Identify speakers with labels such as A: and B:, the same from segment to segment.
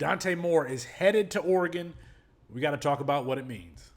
A: Dante Moore is headed to Oregon. We got to talk about what it means.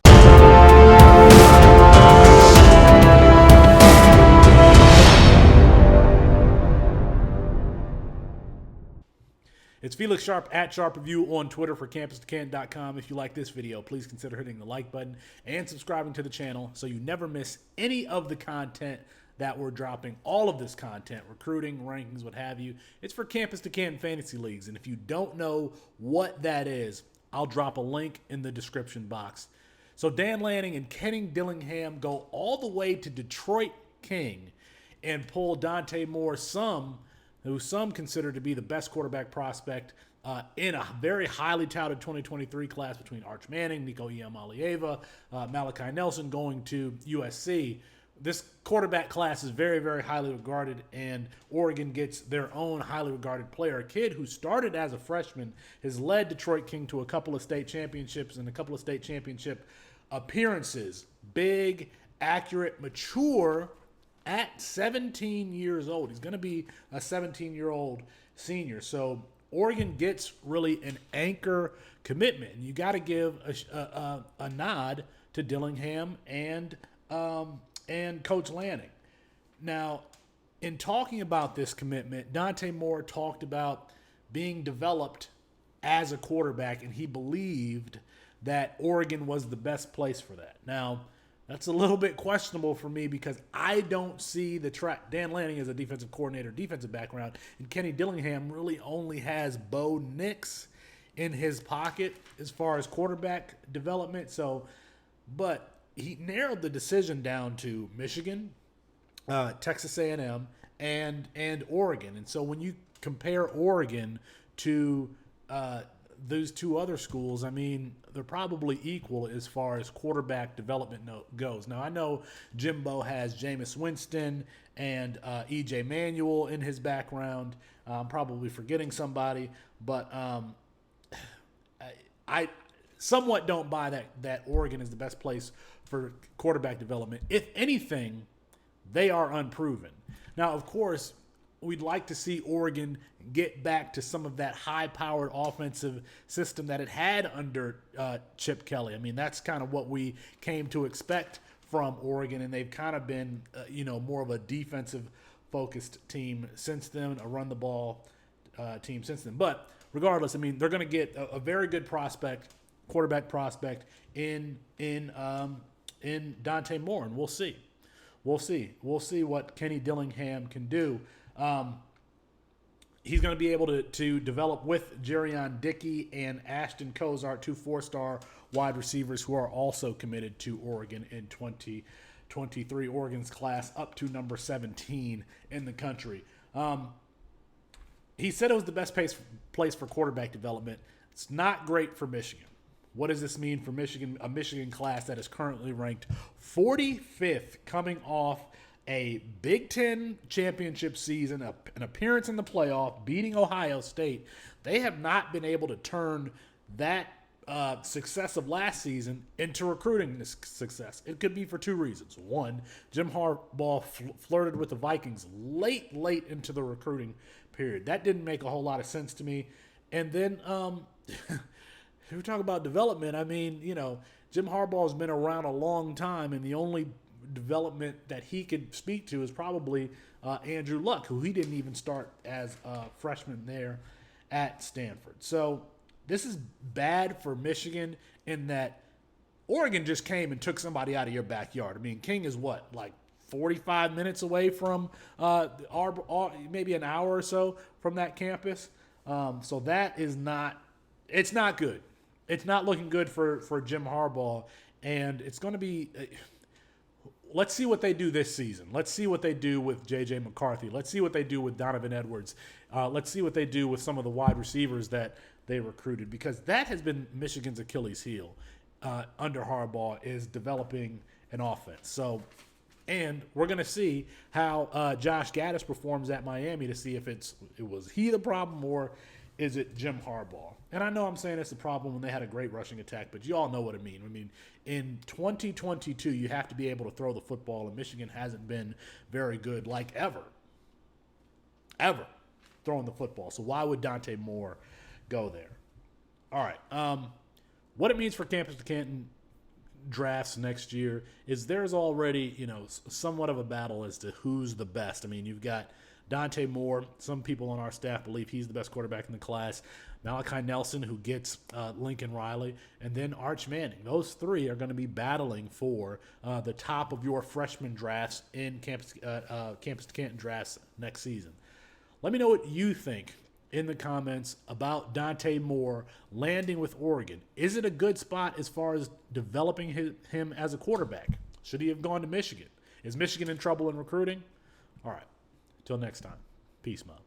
A: It's Felix Sharp at Sharp Review on Twitter for CampusToCanton.com. If you like this video, please consider hitting the like button and subscribing to the channel so you never miss any of the content that we're dropping. All of this content, recruiting, rankings, what have you, it's for Campus to Canton Fantasy Leagues. And if you don't know what that is, I'll drop a link in the description box. So Dan Lanning and Kenny Dillingham go all the way to Detroit King and pull Dante Moore, who some consider to be the best quarterback prospect in a very highly touted 2023 class between Arch Manning, Nico Iamaleava, Malachi Nelson going to USC. This quarterback class is very, very highly regarded, and Oregon gets their own highly regarded player. A kid who started as a freshman has led Detroit King to a couple of state championships and a couple of state championship appearances. Big, accurate, mature, at 17 years old. He's going to be a 17-year-old senior. So Oregon gets really an anchor commitment. And you got to give a nod to Dillingham and Coach Lanning. Now, in talking about this commitment, Dante Moore talked about being developed as a quarterback, and he believed that Oregon was the best place for that. Now, that's a little bit questionable for me because I don't see the track. Dan Lanning is a defensive coordinator, defensive background, and Kenny Dillingham really only has Bo Nix in his pocket as far as quarterback development. But he narrowed the decision down to Michigan, Texas A&M, and Oregon. And so when you compare Oregon to those two other schools, I mean, they're probably equal as far as quarterback development goes. Now, I know Jimbo has Jameis Winston and E.J. Manuel in his background. I'm probably forgetting somebody, but I somewhat don't buy that Oregon is the best place for quarterback development. If anything, they are unproven. Now, of course, we'd like to see Oregon get back to some of that high-powered offensive system that it had under Chip Kelly. I mean, that's kind of what we came to expect from Oregon, and they've kind of been, more of a defensive-focused team since then, a run-the-ball team since then. But regardless, I mean, they're going to get a very good quarterback prospect in Dante Moore, and we'll see. We'll see what Kenny Dillingham can do. He's going to be able to develop with Jerion Dickey and Ashton Kozart, two four-star wide receivers who are also committed to Oregon in 2023. Oregon's class up to number 17 in the country. He said it was the best place for quarterback development. It's not great for Michigan. What does this mean for Michigan? A Michigan class that is currently ranked 45th, coming off a Big Ten championship season, an appearance in the playoff, beating Ohio State. They have not been able to turn that success of last season into recruiting success. It could be for two reasons. One, Jim Harbaugh flirted with the Vikings late into the recruiting period. That didn't make a whole lot of sense to me. And then if we talk about development, I mean, Jim Harbaugh has been around a long time, and the only development that he could speak to is probably Andrew Luck, who he didn't even start as a freshman there at Stanford. So this is bad for Michigan in that Oregon just came and took somebody out of your backyard. I mean, King is what, like 45 minutes away from maybe an hour or so from that campus. So that is it's not good. It's not looking good for Jim Harbaugh, and it's going to be let's see what they do this season. Let's see what they do with J.J. McCarthy. Let's see what they do with Donovan Edwards. Let's see what they do with some of the wide receivers that they recruited, because that has been Michigan's Achilles heel under Harbaugh, is developing an offense. So, and we're going to see how Josh Gaddis performs at Miami to see if was he the problem or is it Jim Harbaugh. And I know I'm saying it's a problem when they had a great rushing attack, but you all know what I mean. I mean, in 2022, you have to be able to throw the football, and Michigan hasn't been very good, like ever, throwing the football. So why would Dante Moore go there? All right. What it means for Campus to Canton drafts next year is there's already, somewhat of a battle as to who's the best. I mean, you've got Dante Moore. Some people on our staff believe he's the best quarterback in the class. Malachi Nelson, who gets Lincoln Riley, and then Arch Manning. Those three are going to be battling for the top of your freshman drafts in Campus to Canton drafts next season. Let me know what you think in the comments about Dante Moore landing with Oregon. Is it a good spot as far as developing him as a quarterback? Should he have gone to Michigan? Is Michigan in trouble in recruiting? All right. Till next time. Peace, Mom.